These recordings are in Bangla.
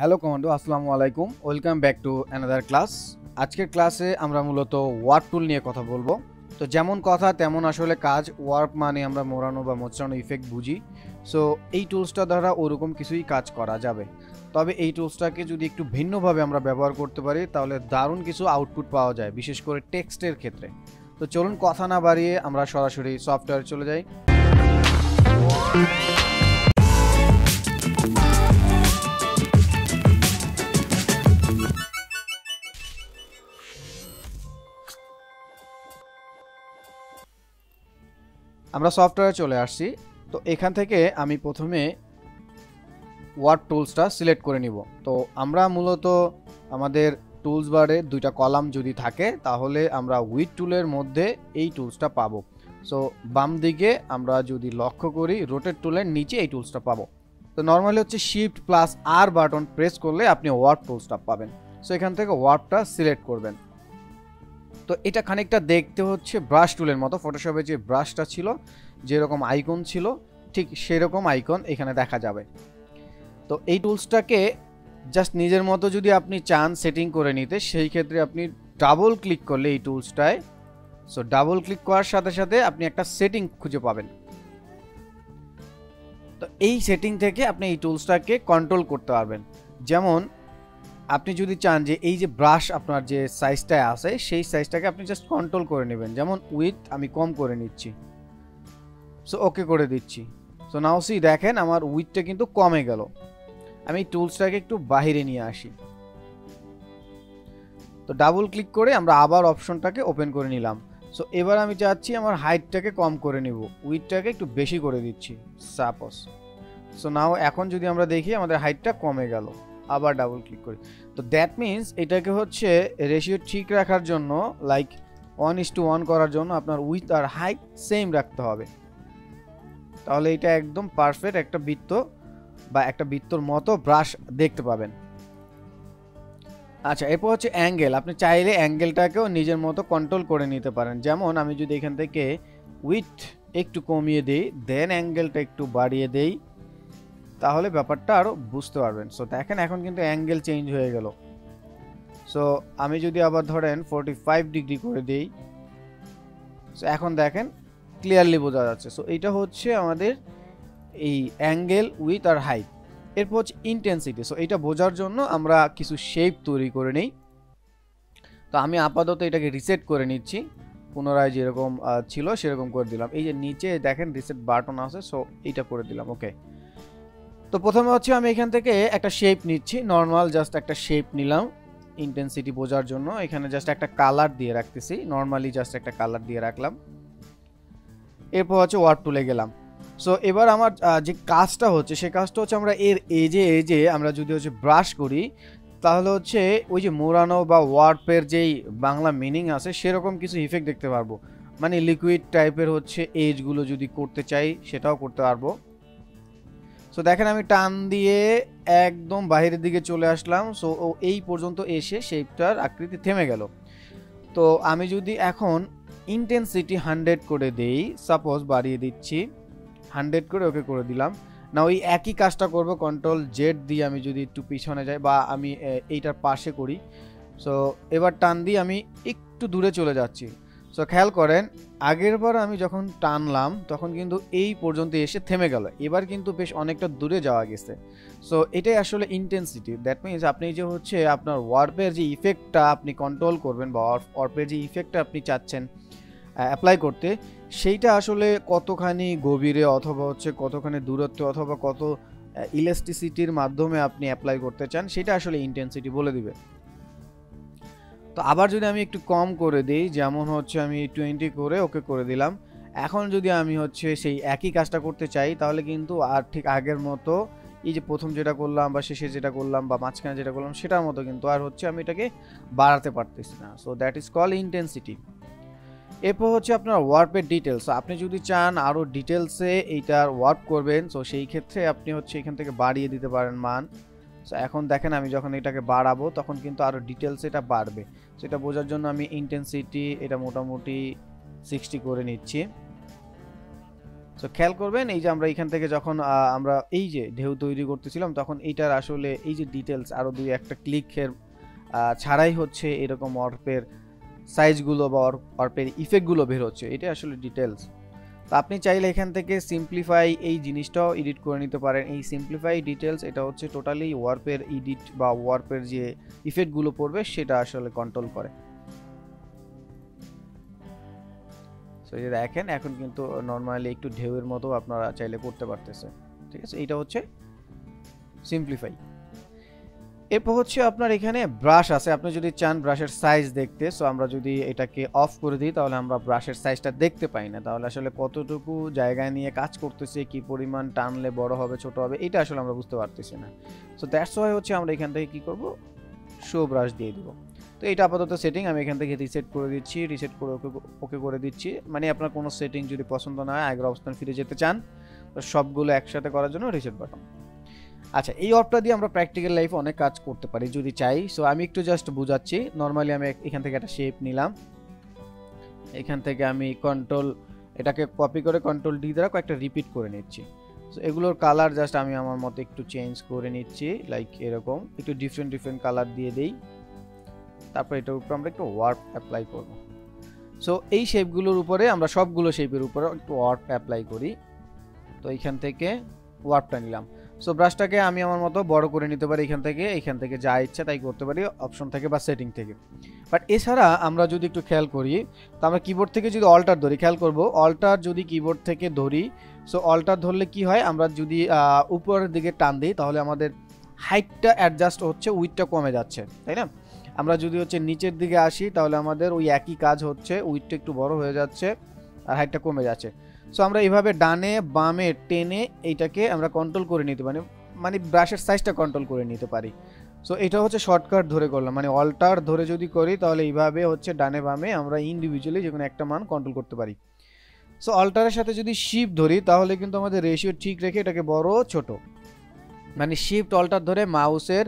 হ্যালো কমান্ডো, আসসালামু আলাইকুম। Welcome back to another class. আজকের ক্লাসে আমরা মূলত ওয়ার্প টুল নিয়ে কথা বলবো। তো যেমন কথা তেমন আসলে কাজ। ওয়ার্প মানে আমরা মোড়ানো বা মোচড়ানো ইফেক্ট বুঝি। সো এই টুলসটা দ্বারা ওরকম কিছুই কাজ করা যাবে, তবে এই টুলসটাকে যদি একটু ভিন্নভাবে আমরা ব্যবহার করতে পারি তাহলে দারুণ কিছু আউটপুট পাওয়া যায়, বিশেষ করে টেক্সটের ক্ষেত্রে। তো চলুন কথা না বাড়িয়ে আমরা সরাসরি সফটওয়্যারে চলে যাই। আমরা সফটওয়্যারে চলে আসছি। তো এখান থেকে আমি প্রথমে ওয়ার্প টুলসটা সিলেক্ট করে নিব। তো আমরা মূলত আমাদের টুলস বারে দুইটা কলাম যদি থাকে তাহলে আমরা উইড টুলের মধ্যে এই টুলসটা পাবো। সো বাম দিকে আমরা যদি লক্ষ্য করি রোটেট টুলের নিচে এই টুলসটা পাবো। তো নর্মালি হচ্ছে শিফট প্লাস আর বাটন প্রেস করলে আপনি ওয়ার্প টুলসটা পাবেন। সো এখান থেকে ওয়ার্পটা সিলেক্ট করবেন। তো এটা খানিকটা দেখতে হচ্ছে ব্রাশ টুলের মতো। ফটোশপে যে ব্রাশটা ছিল, যেরকম আইকন ছিল, ঠিক সেরকম আইকন এখানে দেখা যাবে। তো এই টুলসটাকে জাস্ট নিজের মতো যদি আপনি চান সেটিং করে নিতে, সেই ক্ষেত্রে আপনি ডাবল ক্লিক করলে এই টুলসটায়, সো ডাবল ক্লিক করার সাথে সাথে আপনি একটা সেটিং খুঁজে পাবেন। তো এই সেটিং থেকে আপনি এই টুলসটাকে কন্ট্রোল করতে পারবেন। যেমন আপনি যদি চান যে এই যে ব্রাশ আপনার যে সাইজটা আছে সেই সাইজটাকে আপনি জাস্ট কন্ট্রোল করে নেবেন। যেমন উইথ আমি কম করে নিচ্ছি, সো ওকে করে দিচ্ছি। সো নাও সি দেখেন আমার উইথটা কিন্তু কমে গেল। আমি টুলসটাকে একটু বাইরে নিয়ে আসি। তো ডাবল ক্লিক করে আমরা আবার অপশনটাকে ওপেন করে নিলাম। সো এবার আমি চাচ্ছি আমার হাইটটাকে কম করে নিব, উইথটাকে একটু বেশি করে দিচ্ছি সাপোজ। সো নাও এখন যদি আমরা দেখি আমাদের হাইটটা কমে গেল। আবার ডাবল ক্লিক করি। তো দ্যাট মিনস এটাকে হচ্ছে রেশিও ঠিক রাখার জন্য, লাইক 1:1 করার জন্য আপনার উইথ আর হাইট সেম রাখতে হবে। তাহলে এটা একদম পারফেক্ট একটা বৃত্ত বা একটা বৃত্তর মতো ব্রাশ দেখতে পাবেন। আচ্ছা, এরপর হচ্ছে অ্যাঙ্গেল। আপনি চাইলে অ্যাঙ্গেলটাকেও নিজের মতো কন্ট্রোল করে নিতে পারেন। যেমন আমি যদি এখান থেকে উইথ একটু কমিয়ে দিই, দেন অ্যাঙ্গেলটা একটু বাড়িয়ে দেই, তাহলে ব্যাপারটা আরও বুঝতে পারবেন। সো দেখেন এখন কিন্তু অ্যাঙ্গেল চেঞ্জ হয়ে গেল। সো আমি যদি আবার ধরেন 45 ডিগ্রি করে দিই, সো এখন দেখেন ক্লিয়ারলি বোঝা যাচ্ছে। সো এইটা হচ্ছে আমাদের এই অ্যাঙ্গেল, উইথ আর হাইট। এরপর হচ্ছে ইন্টেন্সিটি। সো এটা বোঝার জন্য আমরা কিছু শেপ তৈরি করে নিই। তো আমি আপাতত এটাকে রিসেট করে নিচ্ছি, পুনরায় যেরকম ছিল সেরকম করে দিলাম। এই যে নিচে দেখেন রিসেট বাটন আছে, সো এইটা করে দিলাম। ওকে, তো প্রথমে হচ্ছে আমি এখান থেকে একটা শেপ নিচ্ছি, নর্মাল জাস্ট একটা শেপ নিলাম ইন্টেন্সিটি বোঝার জন্য। এখানে জাস্ট একটা কালার দিয়ে রাখতেছি, নর্মালি জাস্ট একটা কালার দিয়ে রাখলাম। এরপর হচ্ছে ওয়ার্প টুলে গেলাম। সো এবার আমার যে কাজটা হচ্ছে সেই কাজটা হচ্ছে আমরা এর এজে আমরা যদি হচ্ছে ব্রাশ করি তাহলে হচ্ছে ওই যে মোড়ানো বা ওয়ার্পের যেই বাংলা মিনিং আছে সেরকম কিছু ইফেক্ট দেখতে পারবো। মানে লিকুইড টাইপের হচ্ছে এজগুলো যদি করতে চাই সেটাও করতে পারবো। সো দেখেন আমি টান দিয়ে একদম বাইরের দিকে চলে আসলাম। সো এই পর্যন্ত এসে শেপটার আকৃতি থেমে গেল। তো আমি যদি এখন ইন্টেন্সিটি 100 করে দেই, সাপোজ বাড়িয়ে দিচ্ছি 100 করে, ওকে করে দিলাম। না ওই একই কাজটা করব, কন্ট্রোল জেড দিয়ে আমি যদি একটু পিছনে যাই বা আমি এইটার পাশে করি। সো এবার টান দিয়ে আমি একটু দূরে চলে যাচ্ছি। সো খেয়াল করেন আগের বার আমি যখন টানলাম তখন কিন্তু এই পর্যন্ত এসে থেমে গেল, এবার কিন্তু বেশ অনেকটা দূরে যাওয়া গেছে। সো এটাই আসলে ইন্টেন্সিটি। দ্যাট মিনস আপনি যে হচ্ছে আপনার ওয়ার্পের যে ইফেক্টটা আপনি কন্ট্রোল করবেন বা ওয়ার্পের যে ইফেক্টটা আপনি চাচ্ছেন অ্যাপ্লাই করতে, সেইটা আসলে কতখানি গভীরে অথবা হচ্ছে কতখানি দূরত্বে অথবা কত ইলাস্টিসিটির মাধ্যমে আপনি অ্যাপ্লাই করতে চান সেটা আসলে ইন্টেন্সিটি বলে দিবে। তো আবার যদি আমি একটু কম করে দিই, যেমন হচ্ছে আমি 20 করে ওকে করে দিলাম। এখন যদি আমি হচ্ছে সেই একই কাজটা করতে চাই তাহলে কিন্তু আর ঠিক আগের মতো এই যে প্রথম যেটা করলাম বা শেষে যেটা করলাম বা মাঝখানে যেটা করলাম সেটার মতো কিন্তু আর হচ্ছে আমি এটাকে বাড়াতে পারতেছি না। So that is call intensity. এরপর হচ্ছে আপনার ওয়ার্পের ডিটেলস। আপনি যদি চান আরও ডিটেলসে এইটার ওয়ার্প করবেন, সো সেই ক্ষেত্রে আপনি হচ্ছে এখান থেকে বাড়িয়ে দিতে পারেন মান। সো এখন দেখেন আমি যখন এটাকে বাড়াবো তখন কিন্তু আরও ডিটেলস এটা বাড়বে। সেটা বোঝার জন্য আমি ইন্টেন্সিটি এটা মোটামুটি 60 করে নিচ্ছি। সো খেয়াল করবেন এই যে আমরা এখান থেকে যখন আমরা এই যে ঢেউ তৈরি করতেছিলাম তখন এইটার আসলে এই যে ডিটেলস আরো দুই একটা ক্লিকের ছাড়াই হচ্ছে এরকম অর্পের সাইজগুলো বা অর্পের ইফেক্টগুলো বের হচ্ছে, এটা আসলে ডিটেলস। তো আপনি চাইলে এখান থেকে সিম্পলিফাই এই জিনিসটাও এডিট করে নিতে পারেন। এই সিম্পলিফাই ডিটেলস এটা হচ্ছে টোটালি ওয়ার্পের এডিট বা ওয়ার্পের যে ইফেক্টগুলো পড়বে সেটা আসলে কন্ট্রোল করে। সো এই যে দেখেন এখন কিন্তু নরমালি একটু ঢেউয়ের মতো আপনারা চাইলে করতে পারতেছেন, ঠিক আছে। এটা হচ্ছে সিম্পলিফাই। এরপর হচ্ছে আপনার এখানে ব্রাশ আছে, আপনি যদি চান ব্রাশের সাইজ দেখতে, সো আমরা যদি এটাকে অফ করে দিই তাহলে আমরা ব্রাশের সাইজটা দেখতে পাই না, তাহলে আসলে কতটুকু জায়গায় নিয়ে কাজ করতেছে, কি পরিমাণ টানলে বড় হবে ছোট হবে এটা আসলে আমরা বুঝতে পারতেছি না। সো দ্যাটস ওয়াই হচ্ছে আমরা এখান থেকে কি করব, শো ব্রাশ দিয়ে দিব। তো এটা আপাতত সেটিং, আমি এখান থেকে রিসেট করে দিচ্ছি, রিসেট করে ওকে করে দিচ্ছি। মানে আপনার কোনো সেটিং যদি পছন্দ না হয়, আগের অবস্থান ফিরে যেতে চান, তো সবগুলো একসাথে করার জন্য রিসেট বাটন। আচ্ছা, এই অফটা দিয়ে আমরা প্র্যাকটিক্যাল লাইফে অনেক কাজ করতে পারি যদি চাই। সো আমি একটু জাস্ট বুঝাচ্ছি। নর্মালি আমি এখান থেকে একটা শেপ নিলাম, এখান থেকে আমি এটাকে কপি করে কন্ট্রোল ডি দ্বারা কয়েকটা রিপিট করে নিচ্ছি। সো এগুলোর কালার জাস্ট আমি আমার মতো একটু চেঞ্জ করে নিচ্ছি, লাইক এরকম একটু ডিফারেন্ট কালার দিয়ে দেই। তারপর এটার উপর আমরা একটু ওয়ার্প অ্যাপ্লাই করব। সো এই শেপগুলোর উপরে আমরা সবগুলো শেপের উপরে একটু ওয়ার্প অ্যাপ্লাই করি। তো এইখান থেকে ওয়ার্পটা নিলাম। সো ব্রাশটাকে আমি আমার মতো বড় করে নিতে পারি, এখান থেকে যা ইচ্ছা তাই করতে পারি অপশন থেকে বা সেটিং থেকে। বাট এছাড়া আমরা যদি একটু খেয়াল করি, তো আমরা কিবোর্ড থেকে যদি অল্টার ধরি, খেয়াল করব অল্টার যদি কিবোর্ড থেকে ধরি, সো অল্টার ধরলে কি হয়, আমরা যদি উপরের দিকে টান দিই তাহলে আমাদের হাইটটা অ্যাডজাস্ট হচ্ছে, উইডটা কমে যাচ্ছে, তাই না। আমরা যদি হচ্ছে নিচের দিকে আসি তাহলে আমাদের ওই একই কাজ হচ্ছে, উইডটা একটু বড় হয়ে যাচ্ছে আর হাইটটা কমে যাচ্ছে। সো আমরা এইভাবে ডানে বামে টেনে এইটাকে আমরা কন্ট্রোল করে নিতে পারি, মানে ব্রাশের সাইজটা কন্ট্রোল করে নিতে পারি। সো এটা হচ্ছে শর্টকাট ধরে করলাম, মানে অল্টার ধরে যদি করি তাহলে এইভাবে হচ্ছে ডানে বামে আমরা ইন্ডিভিজুয়ালি যে কোনো একটা মান কন্ট্রোল করতে পারি। সো অল্টারের সাথে যদি শিফট ধরি তাহলে কিন্তু আমাদের রেশিও ঠিক রেখে এটাকে বড় ছোট, মানে শিফট অল্টার ধরে মাউসের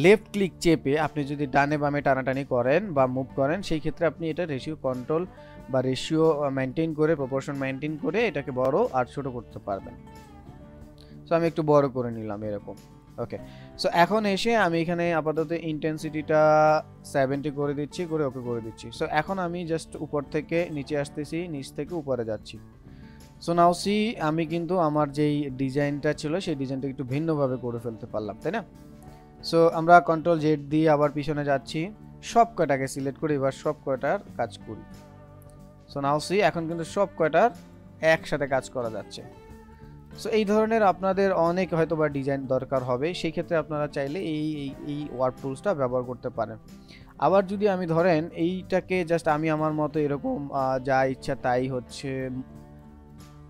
লেফট ক্লিক চেপে আপনি যদি ডানে বামে টানাটানি করেন বা মুভ করেন, সেই ক্ষেত্রে আপনি এটা রেশিও কন্ট্রোল বা রেশিও মেনটেন করে, প্রপোর্শন মেনটেন করে এটাকে বড় আর ছোট করতে পারবেন। সো আমি একটু বড় করে নিলাম এরকম। ওকে, সো এখন এসে আমি এখানে আপাতত ইন্টেন্সিটিটা 70 করে দিচ্ছি, করে ওকে করে দিচ্ছি। সো এখন আমি জাস্ট উপর থেকে নিচে আসতেছি, নিচ থেকে উপরে যাচ্ছি। সো নাও সি আমি কিন্তু আমার যেই ডিজাইনটা ছিল সেই ডিজাইনটা একটু ভিন্নভাবে করে ফেলতে পারলাম, তাই না। সো আমরা কন্ট্রোল জেড দিয়ে আবার পিছনে যাচ্ছি, সব কয়টাকে সিলেক্ট করি, এবার সব কয়টার কাজ করি। সো নাও সি এখন কিন্তু সব কয়টার একসাথে কাজ করা যাচ্ছে। সো এই ধরনের আপনাদের অনেক হয়তো বা ডিজাইন দরকার হবে, সেই ক্ষেত্রে আপনারা চাইলে এই ওয়ার্প টুলসটা ব্যবহার করতে পারেন। আবার যদি আমি ধরেন এইটাকে জাস্ট আমি আমার মতো এরকম যা ইচ্ছা তাই হচ্ছে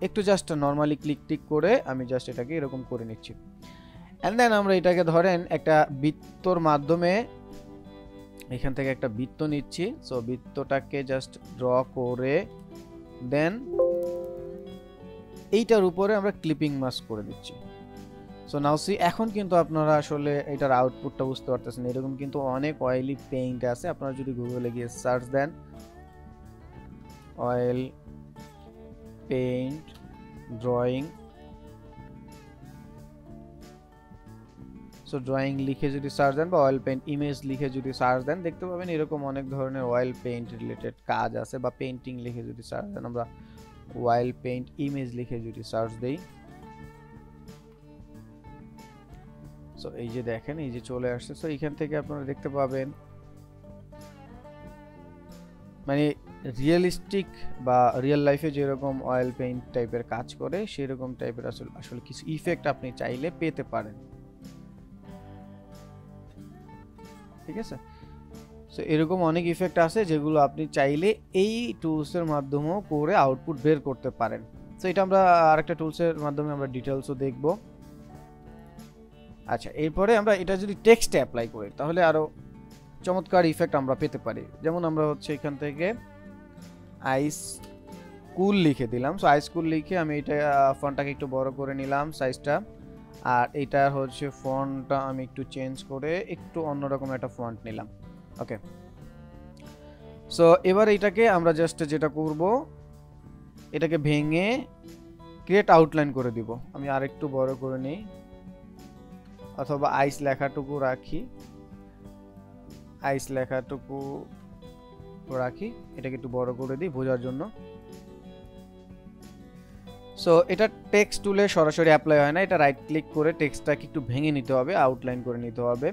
একটু জাস্ট নর্মালি ক্লিক করে আমি জাস্ট এটাকে এরকম করে নিচ্ছি। এন্ড দেন আমরা এটাকে ধরেন একটা বৃত্তর মাধ্যমে এখান থেকে একটা বৃত্ত নিচ্ছি। সো বৃত্তটাকে জাস্ট ড্র করে দেন এইটার উপরে আমরা ক্লিপিং মাস্ক করে দিচ্ছি। সো নাও সি এখন কিন্তু আপনারা আসলে এটার আউটপুটটা বুঝতে পারতেছেন। এরকম কিন্তু অনেক অয়েলি পেইন্ট আছে, আপনারা যদি গুগলে গিয়ে সার্চ দেন oil paint drawing, so drawing লিখে যদি সার্চ দেন বা অয়েল পেইন্ট ইমেজ লিখে যদি সার্চ দেন দেখতে পাবেন এরকম অনেক ধরনের অয়েল পেইন্ট রিলেটেড কাজ আছে। বা পেইন্টিং লিখে যদি সার্চ দেন, আমরা অয়েল পেইন্ট ইমেজ লিখে যদি সার্চ দেই, সো এই যে দেখেন এই যে চলে আসছে। সো এখান থেকে আপনারা দেখতে পাবেন মানে রিয়েলিস্টিক বা রিয়েল লাইফে যেরকম অয়েল পেইন্ট টাইপের কাজ করে সেরকম টাইপের আসলে কিছু ইফেক্ট আপনি চাইলে পেতে পারেন, ঠিক আছে। সো এরকম অনেক ইফেক্ট আছে যেগুলো আপনি চাইলে এই টুলসের মাধ্যমেও করে আউটপুট বের করতে পারেন। সো এটা আমরা আরেকটা টুলসের মাধ্যমে আমরা ডিটেলসও দেখব। আচ্ছা, এরপরে আমরা এটা যদি টেক্সটে অ্যাপ্লাই করি তাহলে আরো চমৎকার ইফেক্ট আমরা পেতে পারি। যেমন আমরা হচ্ছে এখান থেকে আইস কুল লিখে দিলাম। সো আইস কুল লিখে আমি এটা ফন্টটাকে একটু বড় করে নিলাম সাইজটা, আর এটা হচ্ছে ফন্টটা আমি একটু চেঞ্জ করে একটু অন্যরকম একটা ফন্ট নিলাম। ওকে, সো এবার এটাকে আমরা জাস্ট যেটা করব এটাকে ভেঙে ক্রিয়েট আউটলাইন করে দিব। আমি আরেকটু বড় করে নিই, অথবা আইস লেখাটুকু রাখি, আইস লেখাটুকু রাখি, এটাকে একটু বড় করে দিই বোঝার জন্য। সো এটা টেক্সট টুলে সরাসরি অ্যাপ্লাই হয় না, এটা রাইট ক্লিক করে টেক্সটটাকে একটু ভেঙে নিতে হবে, আউটলাইন করে নিতে হবে।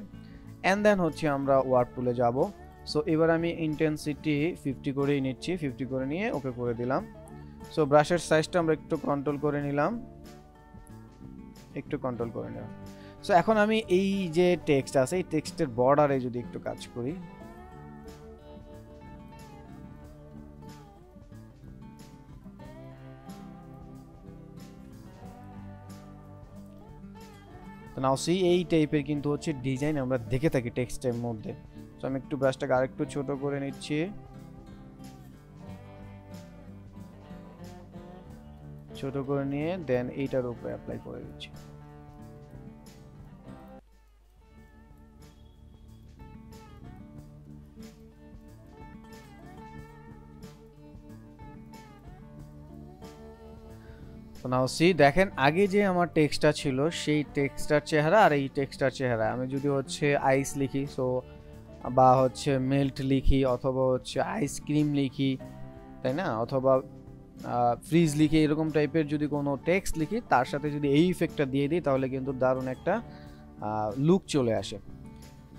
অ্যান্ড দেন হচ্ছে আমরা ওয়ার্ড টুলে যাব। সো এবার আমি ইন্টেন্সিটি 50 করেই নিচ্ছি, 50 করে নিয়ে ওকে করে দিলাম। সো ব্রাশের সাইজটা আমরা একটু কন্ট্রোল করে নিলাম, একটু কন্ট্রোল করে নিলাম। সো এখন আমি এই যে টেক্সট আছে এই টেক্সটের বর্ডারে যদি একটু কাজ করি, তো নাও সি এই টাইপের কিন্তু হচ্ছে ডিজাইন আমরা দেখে থাকি টেক্সটের মধ্যে। সো আমি একটু ব্রাশটাকে আরেকটু ছোট করে নিচ্ছি, ছোট করে নিয়ে দেন এইটার উপরে অ্যাপ্লাই করে দিচ্ছি। তো নাও সি দেখেন আগে যে আমার টেক্সটটা ছিল সেই টেক্সটার চেহারা আর এই টেক্সটার চেহারা, আমি যদি হচ্ছে আইস লিখি সো বা হচ্ছে মেল্ট লিখি অথবা হচ্ছে আইসক্রিম লিখি, তাই না, অথবা ফ্রিজ লিখি, এরকম টাইপের যদি কোনো টেক্সট লিখি তার সাথে যদি এই ইফেক্টটা দিয়ে দিই তাহলে কিন্তু দারুণ একটা লুক চলে আসে।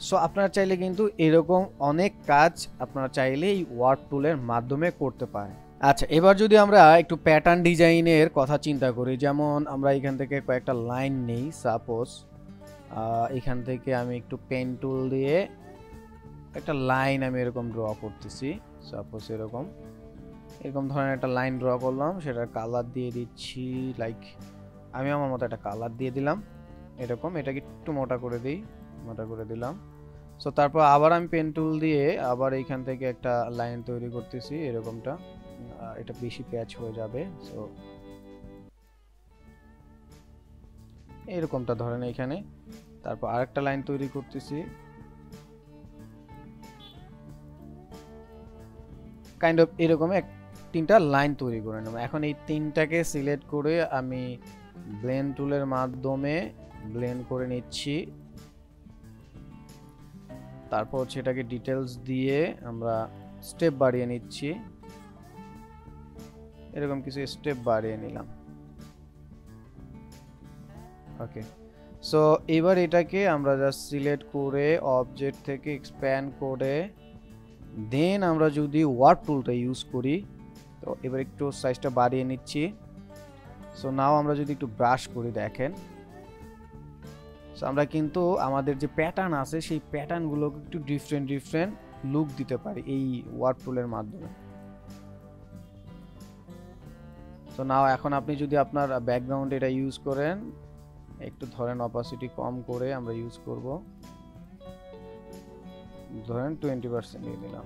সো আপনারা চাইলে কিন্তু এরকম অনেক কাজ আপনারা চাইলে এই ওয়ার্ড টুলের মাধ্যমে করতে পারেন। আচ্ছা, এবার যদি আমরা একটু প্যাটার্ন ডিজাইনের কথা চিন্তা করি, যেমন আমরা এখান থেকে কয়েকটা লাইন নেই, সাপোজ এখান থেকে আমি একটু পেন টুল দিয়ে একটা লাইন আমি এরকম ড্র করতেছি, সাপোজ এরকম ধরনের একটা লাইন ড্র করলাম, সেটার কালার দিয়ে দিচ্ছি, লাইক আমি আমার মতো একটা কালার দিয়ে দিলাম এরকম, এটাকে একটু মোটা করে দিই, মোটা করে দিলাম। সো তারপর আবার আমি পেন টুল দিয়ে আবার এইখান থেকে একটা লাইন তৈরি করতেছি এরকমটা, এটা বেশি প্যাচ হয়ে যাবে, সো এরকমটা ধরেন এইখানে, তারপর আরেকটা লাইন তৈরি করতেছি, কাইন্ড অফ এরকম তিনটা লাইন তৈরি করে নেব। এখন এই তিনটাকে সিলেক্ট করে আমি ব্লেন্ড টুলের মাধ্যমে ব্লেন্ড করে নিচ্ছি, তারপর সেটাকে ডিটেলস দিয়ে আমরা স্টেপ বাড়িয়ে নিচ্ছি, এরকম কিছু স্টেপ বাড়িয়ে নিলাম। ওকে, সো এবার এটাকে আমরা জাস্ট সিলেক্ট করে অবজেক্ট থেকে এক্সপ্যান্ড করে দেন আমরা যদি ওয়ার্ড টুলটা ইউজ করি, তো এবার একটু সাইজটা বাড়িয়ে নিচ্ছি। সো নাও আমরা যদি একটু ব্রাশ করি দেখেন, সো আমরা কিন্তু আমাদের যে প্যাটার্ন আছে সেই প্যাটার্নগুলোকে একটু ডিফারেন্ট লুক দিতে পারি এই ওয়ার্ড টুলের মাধ্যমে। তো নাও এখন আপনি যদি আপনার ব্যাকগ্রাউন্ড এটা ইউজ করেন, একটু ধরেন অপাসিটি কম করে আমরা ইউজ করব, ধরেন 20% দিয়ে দিলাম।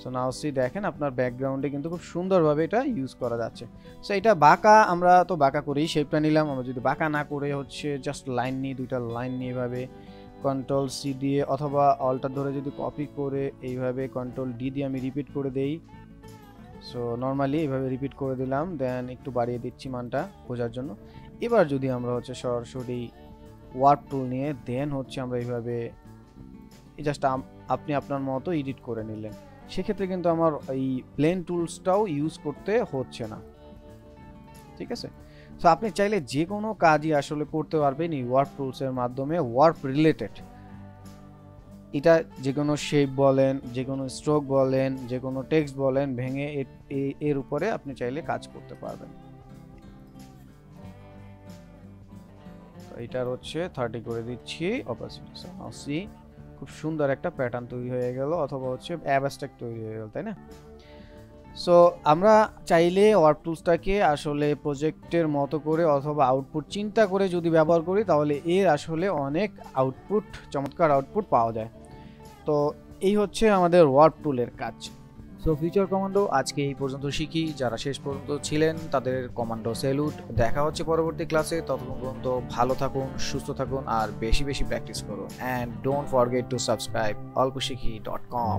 সো নাও সি দেখেন আপনার ব্যাকগ্রাউন্ডে কিন্তু খুব সুন্দরভাবে এটা ইউজ করা যাচ্ছে। সো এটা বাঁকা, আমরা তো বাঁকা করেই শেপটা নিলাম, আমরা যদি বাঁকা না করে হচ্ছে জাস্ট লাইন নিয়ে দুইটা লাইন নিয়ে এভাবে কন্ট্রোল সি দিয়ে অথবা অল্টার ধরে যদি কপি করে এইভাবে কন্ট্রোল ডি দিয়ে আমি রিপিট করে দেই, সো নর্মালি এইভাবে রিপিট করে দিলাম, দেন একটু বাড়িয়ে দিচ্ছি মানটা বোঝার জন্য। এবার যদি আমরা হচ্ছে সরাসরি ওয়ার্ড টুল নিয়ে দেন হচ্ছে আমরা এইভাবে জাস্ট আপনি আপনার মতো এডিট করে নিলেন, সেক্ষেত্রে কিন্তু আমার এই প্লেন টুলসটাও ইউজ করতে হচ্ছে না, ঠিক আছে। সো আপনি চাইলে যে কোনো কাজই আসলে করতে পারবেন এই ওয়ার্ড টুলসের মাধ্যমে, ওয়ার্ড রিলেটেড, এটা যে কোনো শেপ বলেন, যে কোনো স্ট্রোক বলেন, যে কোনো টেক্সট বলেন, ভেঙে এর উপরে আপনি চাইলে কাজ করতে পারবেন। তো এটার হচ্ছে 30 করে দিচ্ছি অপাসিটি, সি খুব সুন্দর একটা প্যাটার্ন তৈরি হয়ে গেল, অথবা হচ্ছে অ্যাবস্ট্রাক্ট তৈরি হয়ে গেল, তাই না। সো আমরা চাইলে ওয়ার্ড টুলসটাকে আসলে প্রজেক্টের মতো করে অথবা আউটপুট চিন্তা করে যদি ব্যবহার করি তাহলে এর আসলে অনেক আউটপুট, চমৎকার আউটপুট পাওয়া যায়। তো এই হচ্ছে আমাদের ওয়ার্ড টুলের কাজ। সো ফিচার কমান্ডো আজকে এই পর্যন্ত শিখি, যারা শেষ পর্যন্ত ছিলেন তাদের কমান্ডো স্যালুট। দেখা হচ্ছে পরবর্তী ক্লাসে, ততক্ষণ পর্যন্ত ভালো থাকুন, সুস্থ থাকুন আর বেশি বেশি প্র্যাকটিস করুন। And don't forget to subscribe olposhikhi.com।